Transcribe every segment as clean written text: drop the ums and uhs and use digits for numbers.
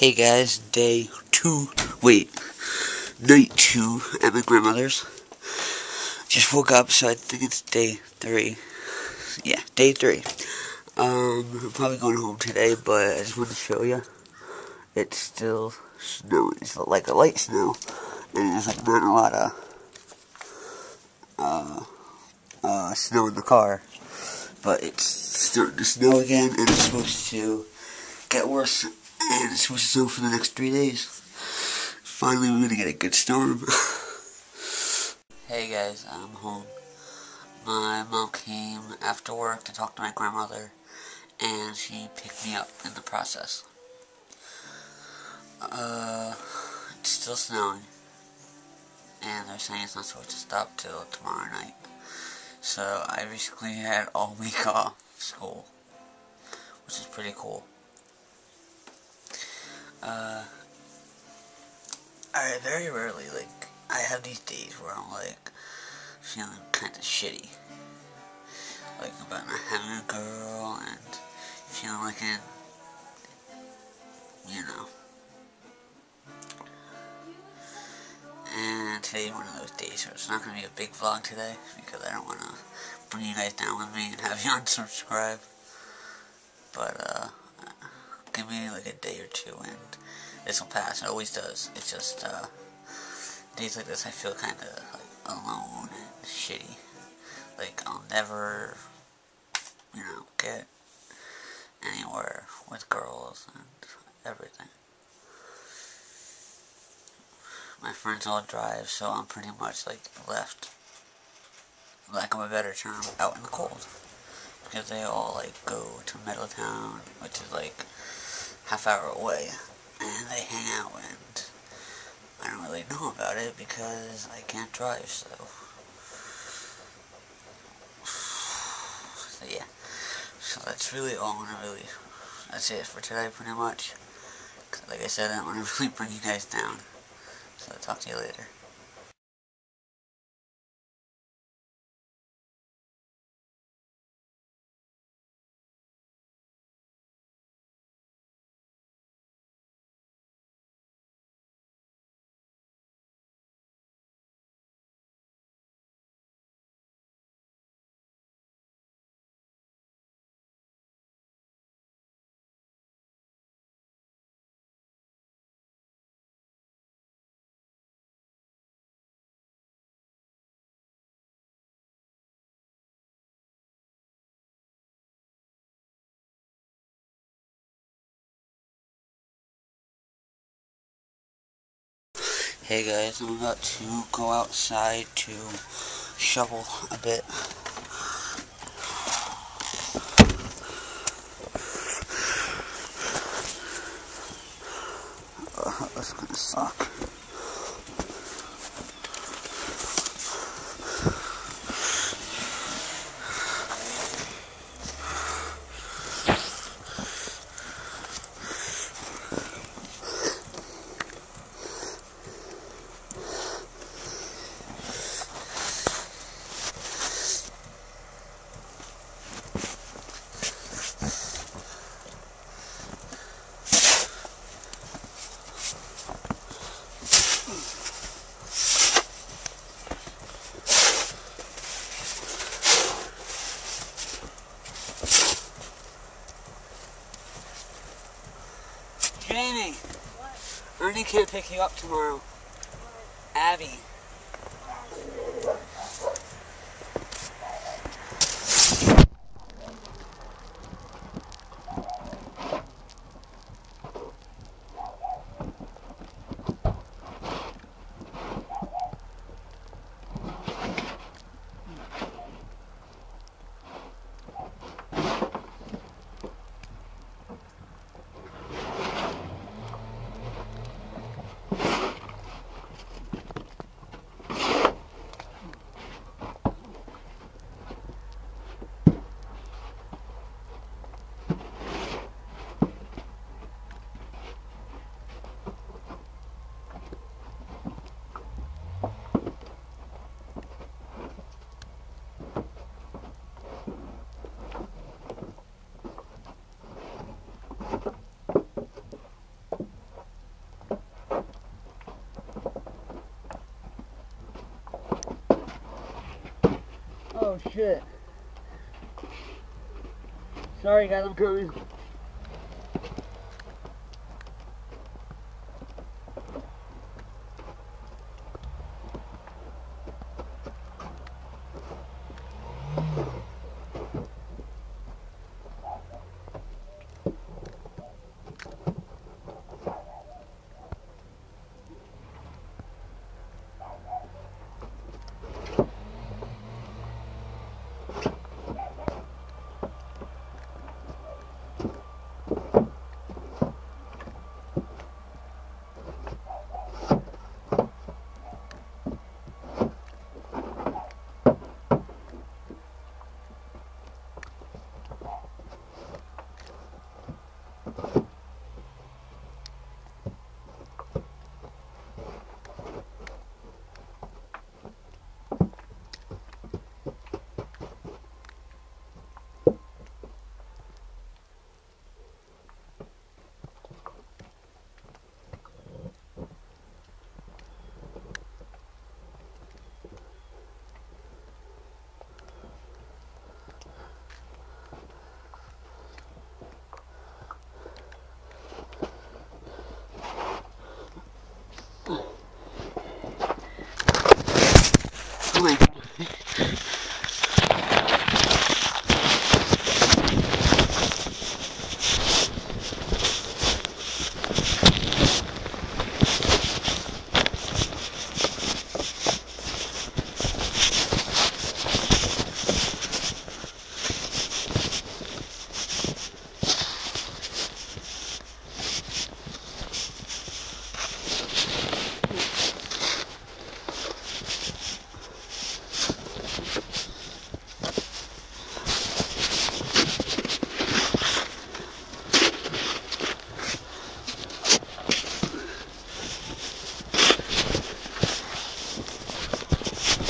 Hey guys, night two at my grandmother's. Just woke up, so I think it's day 3. Yeah, day 3. I'm probably going home today, but I just wanted to show you. It's still snowing. It's like a light snow, and there's like not a lot of snow in the car. But it's starting to snow again, and it's supposed to get worse, and it's supposed to snow for the next 3 days. Finally, we're gonna get a good storm. Hey guys, I'm home. My mom came after work to talk to my grandmother, and she picked me up in the process. It's still snowing, and they're saying it's not supposed to stop till tomorrow night. So I basically had all week off school, which is pretty cool. I very rarely, I have these days where I'm, feeling kind of shitty. About not having a girl, and feeling like And today's one of those days, so it's not going to be a big vlog today, because I don't want to bring you guys down with me and have you unsubscribe. But, give me, a day or two, and this will pass. It always does. It's just, days like this, I feel kind of, alone and shitty. I'll never, get anywhere with girls and everything. My friends all drive, so I'm pretty much, left, lack of a better term, out in the cold. Because they all, go to Middletown, which is, half-hour away, and they hang out, and I don't really know about it because I can't drive, so yeah. So that's really all that's it for today, pretty much. Like I said, I don't want to really bring you guys down. So I'll talk to you later. Hey guys, I'm about to go outside to shovel a bit. That's gonna suck. Jamie! What? Ernie can't pick you up tomorrow. What? Abby. Oh shit. Sorry guys, I'm coming.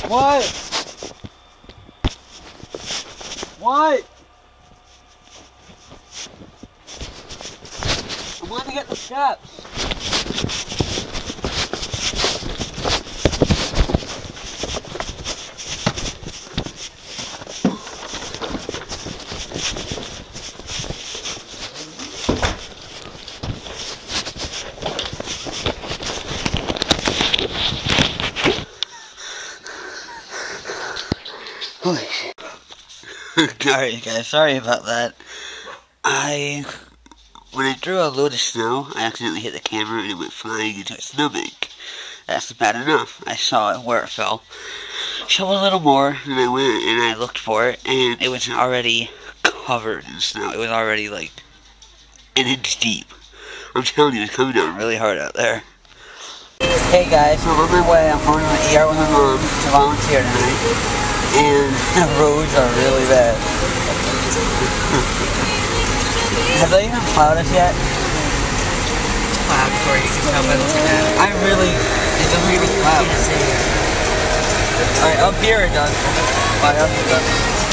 What? What? I want to get the steps. Holy shit. Alright guys, sorry about that. When I drew a load of snow, I accidentally hit the camera and it went flying into a snowbank. That's bad enough. I saw it where it fell. Shoveled a little more, and I went and I looked for it, and it was already covered in snow. It was already like an inch deep. I'm telling you, it's coming down really hard out there. Hey guys, so I'm on my way. I'm going to the ER with my mom to volunteer tonight, and the roads are really bad. Have they even plowed us yet? Plowed before you can tell by looking at it. It doesn't even plow. Alright, up here it does. Up here it does.